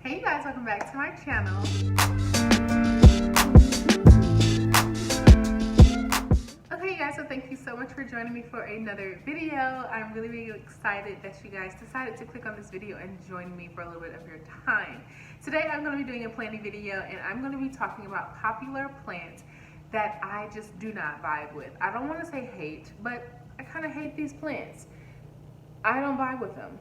Hey you guys, welcome back to my channel. Okay you guys, so thank you so much for joining me for another video. I'm really excited that you guys decided to click on this video and join me for a little bit of your time. Today I'm going to be doing a planting video and I'm going to be talking about popular plants that I just do not vibe with. I don't want to say hate, but I kind of hate these plants. I don't vibe with them.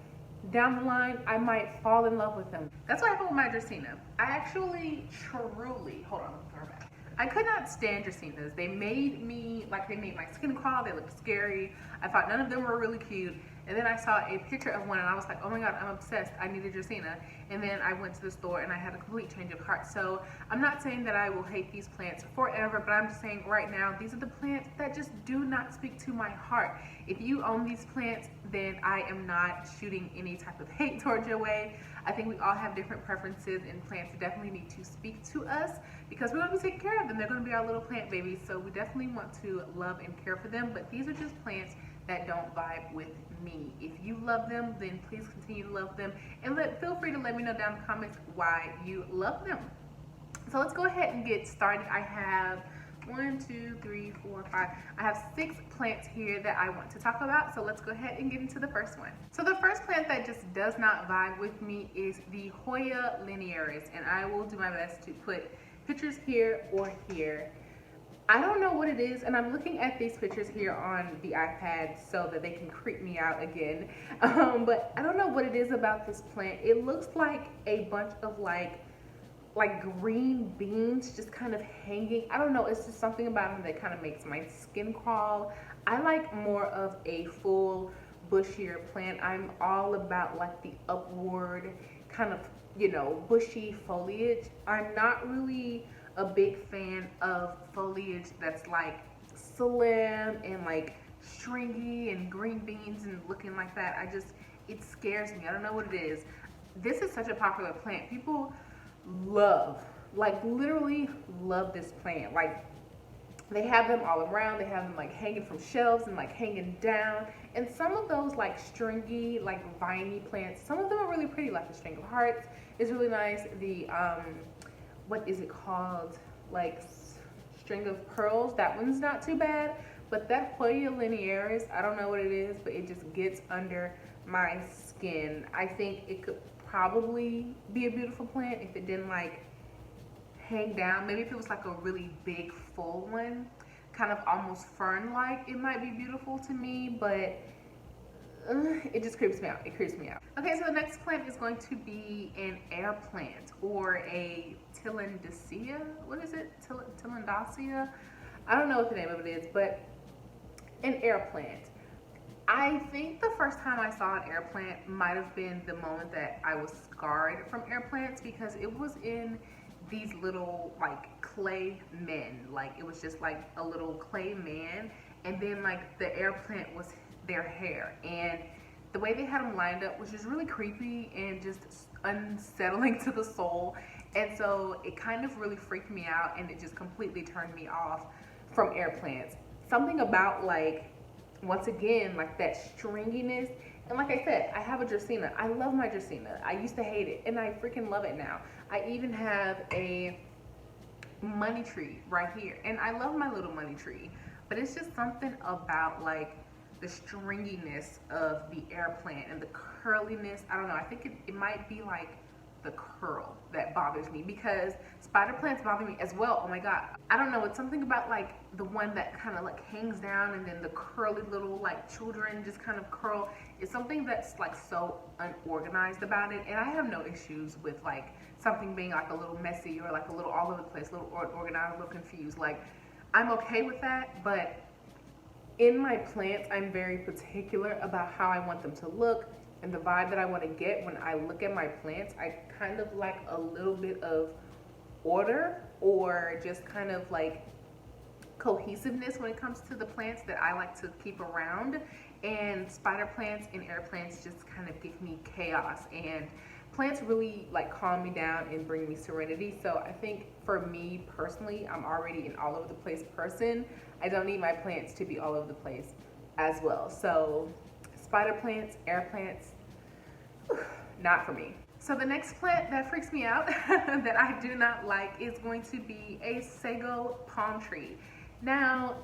Down the line, I might fall in love with them. That's what happened with my Dracaena. I actually truly, hold on, let me go back. I could not stand Dracaenas. They made my skin crawl, they looked scary. I thought none of them were really cute. And then I saw a picture of one and I was like, oh my God, I'm obsessed, I need a Dracaena. And then I went to the store and I had a complete change of heart. So I'm not saying that I will hate these plants forever, but I'm just saying right now, these are the plants that just do not speak to my heart. If you own these plants, then I am not shooting any type of hate towards your way. I think we all have different preferences and plants definitely need to speak to us because we're going to be taking care of them. They're going to be our little plant babies, so we definitely want to love and care for them, but these are just plants that don't vibe with me. If you love them, then please continue to love them and feel free to let me know down in the comments why you love them. So let's go ahead and get started. I have 1, 2, 3, 4, 5. I have 6 plants here that I want to talk about. So let's go ahead and get into the first one. So the first plant that just does not vibe with me is the Hoya Lynnie, and I will do my best to put pictures here or here. I don't know what it is, and I'm looking at these pictures here on the iPad so that they can creep me out again. But I don't know what it is about this plant. It looks like a bunch of like green beans just kind of hanging. I don't know, it's just something about them that kind of makes my skin crawl. I like more of a full bushier plant. I'm all about like the upward kind of, bushy foliage. I'm not really a big fan of foliage that's like slim and like stringy and green beans and looking like that. It scares me. I don't know what it is. This is such a popular plant. People love, like literally love this plant. Like they have them all around. They have them like hanging from shelves and like hanging down. And some of those like stringy, like viney plants, some of them are really pretty, like the string of hearts is really nice. The what is it called, like string of pearls, that one's not too bad. But that Hoya Lynnie, I don't know what it is, but it just gets under my skin. I think it could probably be a beautiful plant if it didn't like hang down. Maybe if it was like a really big full one, kind of almost fern like, it might be beautiful to me, but it just creeps me out. It creeps me out. Okay, so the next plant is going to be an air plant or a Tillandsia. What is it? Tillandsia? I don't know what the name of it is, but an air plant. I think the first time I saw an air plant might have been the moment that I was scarred from air plants, because it was in these little like clay men. Like it was just like a little clay man, and then like the air plant was their hair, and the way they had them lined up was just really creepy and just unsettling to the soul. And so it kind of really freaked me out, and it just completely turned me off from air plants. Something about like, once again, like that stringiness. And like I said, I have a Dracaena. I love my Dracaena. I used to hate it and I freaking love it now. I even have a money tree right here, and I love my little money tree, but it's just something about like the stringiness of the air plant and the curliness. I don't know, I think it might be like the curl that bothers me, because spider plants bother me as well. Oh my God, I don't know, it's something about like the one that kind of like hangs down and then the curly little like children just kind of curl. It's something that's like so unorganized about it, and I have no issues with like something being like a little messy or like a little all over the place, a little unorganized, a little confused. Like I'm okay with that, but in my plants, I'm very particular about how I want them to look and the vibe that I want to get when I look at my plants. I kind of like a little bit of order, or just kind of like cohesiveness when it comes to the plants that I like to keep around. And spider plants and air plants just kind of give me chaos, and plants really like calm me down and bring me serenity. So I think for me personally, I'm already an all over the place person. I don't need my plants to be all over the place as well. So spider plants, air plants, not for me. So the next plant that freaks me out that I do not like is going to be a sago palm tree. Now,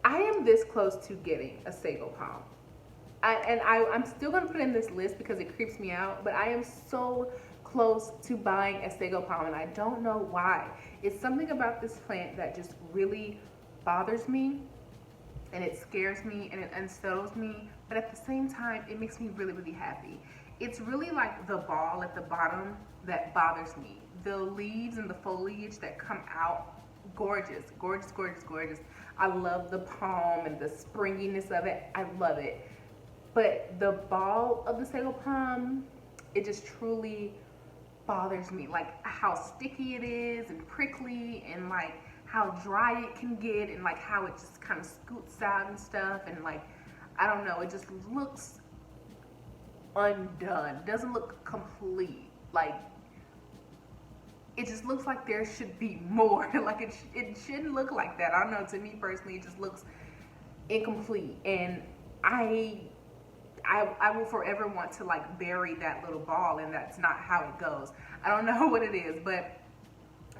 I am this close to getting a sago palm. I'm still going to put it in this list because it creeps me out, but I am so close to buying a sago palm and I don't know why. It's something about this plant that just really bothers me and it scares me and it unsettles me, but at the same time, it makes me really, really happy. It's really like the ball at the bottom that bothers me. The leaves and the foliage that come out, gorgeous, gorgeous, gorgeous, gorgeous. I love the palm and the springiness of it. I love it. But the ball of the sago palm, it just truly bothers me. Like how sticky it is and prickly and like how dry it can get and like how it just kind of scoots out and stuff. And like, I don't know, it just looks undone. Doesn't look complete. Like, it just looks like there should be more. Like it shouldn't look like that. I don't know, to me personally, it just looks incomplete. And I will forever want to like bury that little ball, and that's not how it goes. I don't know what it is, but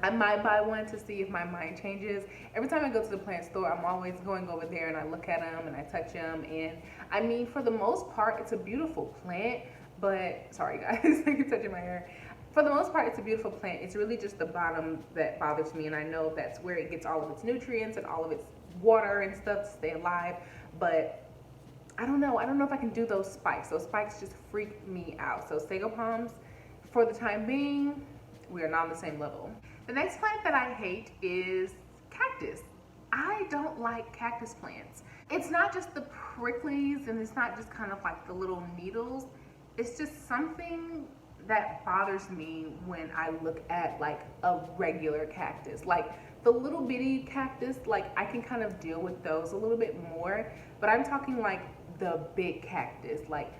I might buy one to see if my mind changes. Every time I go to the plant store, I'm always going over there and I look at them and I touch them. And I mean, for the most part, it's a beautiful plant, but sorry guys, I keep touching my hair. For the most part, it's a beautiful plant. It's really just the bottom that bothers me, and I know that's where it gets all of its nutrients and all of its water and stuff to stay alive, but I don't know if I can do those spikes. Those spikes just freak me out. So sago palms, for the time being, we are not on the same level. The next plant that I hate is cactus. I don't like cactus plants. It's not just the pricklies and it's not just kind of like the little needles. It's just something that bothers me when I look at like a regular cactus. Like the little bitty cactus, like I can kind of deal with those a little bit more, but I'm talking like the big cactus, like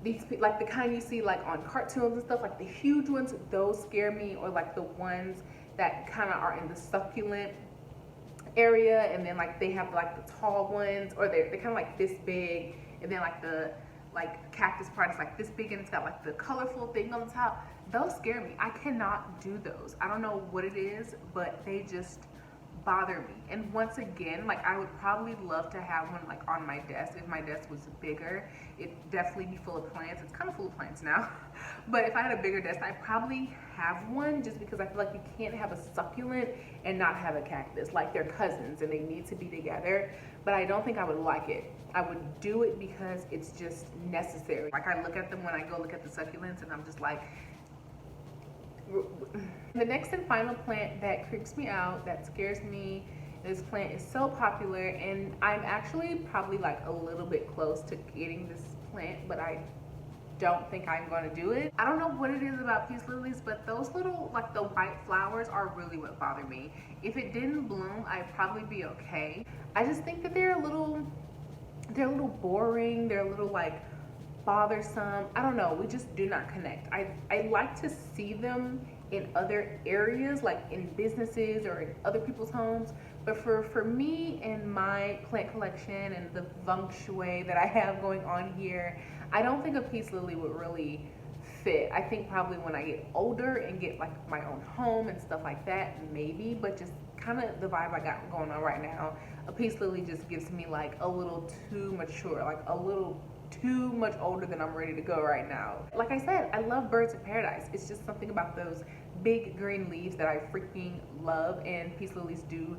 these, like the kind you see like on cartoons and stuff, like the huge ones, those scare me. Or like the ones that kind of are in the succulent area, and then like they have like the tall ones, or they're kind of like this big, and then like the cactus part is like this big and it's got like the colorful thing on the top. Those scare me. I cannot do those. I don't know what it is, but they just bother me. And once again, like I would probably love to have one like on my desk. If my desk was bigger, it'd definitely be full of plants. It's kind of full of plants now. But if I had a bigger desk, I'd probably have one, just because I feel like you can't have a succulent and not have a cactus. Like they're cousins and they need to be together. But I don't think I would like it. I would do it because it's just necessary. Like I look at them when I go look at the succulents and I'm just like, the next and final plant that creeps me out, that scares me, this plant is so popular, and I'm actually probably like a little bit close to getting this plant, but I don't think I'm going to do it. I don't know what it is about peace lilies, but those little, like the white flowers are really what bother me. If it didn't bloom, I'd probably be okay. I just think that they're a little boring. They're a little like bothersome. I don't know, we just do not connect. I like to see them in other areas, like in businesses or in other people's homes, but for me and my plant collection and the feng shui that I have going on here, I don't think a peace lily would really fit. I think probably when I get older and get like my own home and stuff like that, maybe, but just kind of the vibe I got going on right now, a peace lily just gives me like a little too mature, like a little too much older than I'm ready to go right now. Like I said, I love birds of paradise. It's just something about those big green leaves that I freaking love, and peace lilies do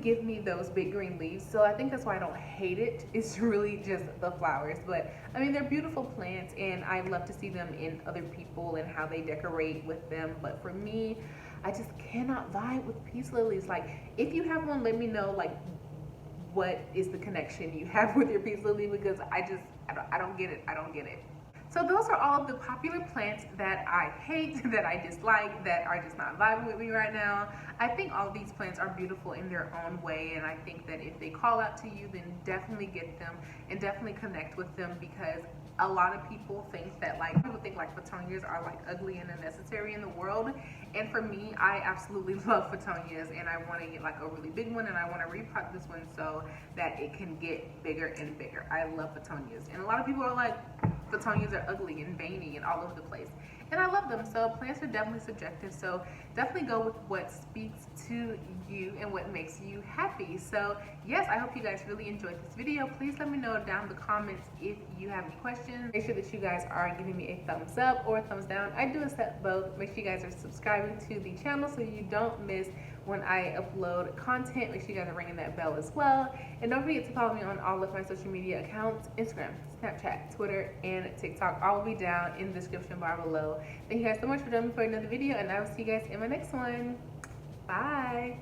give me those big green leaves, so I think that's why I don't hate it. It's really just the flowers. But I mean, they're beautiful plants and I love to see them in other people and how they decorate with them, but for me, I just cannot vibe with peace lilies. Like, if you have one, let me know like what is the connection you have with your peace lily, because I don't get it. I don't get it. So those are all of the popular plants that I hate, that I dislike, that are just not vibing with me right now. I think all of these plants are beautiful in their own way, and I think that if they call out to you, then definitely get them and definitely connect with them, because a lot of people think that petunias are like ugly and unnecessary in the world, and for me, I absolutely love petunias, and I want to get like a really big one, and I want to repot this one so that it can get bigger and bigger. I love petunias, and a lot of people are like, petunias are ugly and veiny and all over the place. And I love them. So plants are definitely subjective. So definitely go with what speaks to you and what makes you happy. So yes, I hope you guys really enjoyed this video. Please let me know down in the comments if you have any questions. Make sure that you guys are giving me a thumbs up or a thumbs down. I do accept both. Make sure you guys are subscribing to the channel so you don't miss when I upload content. Make sure you guys are ringing that bell as well. And don't forget to follow me on all of my social media accounts: Instagram, Snapchat, Twitter, and TikTok. All will be down in the description bar below. Thank you guys so much for joining me for another video, and I will see you guys in my next one. Bye.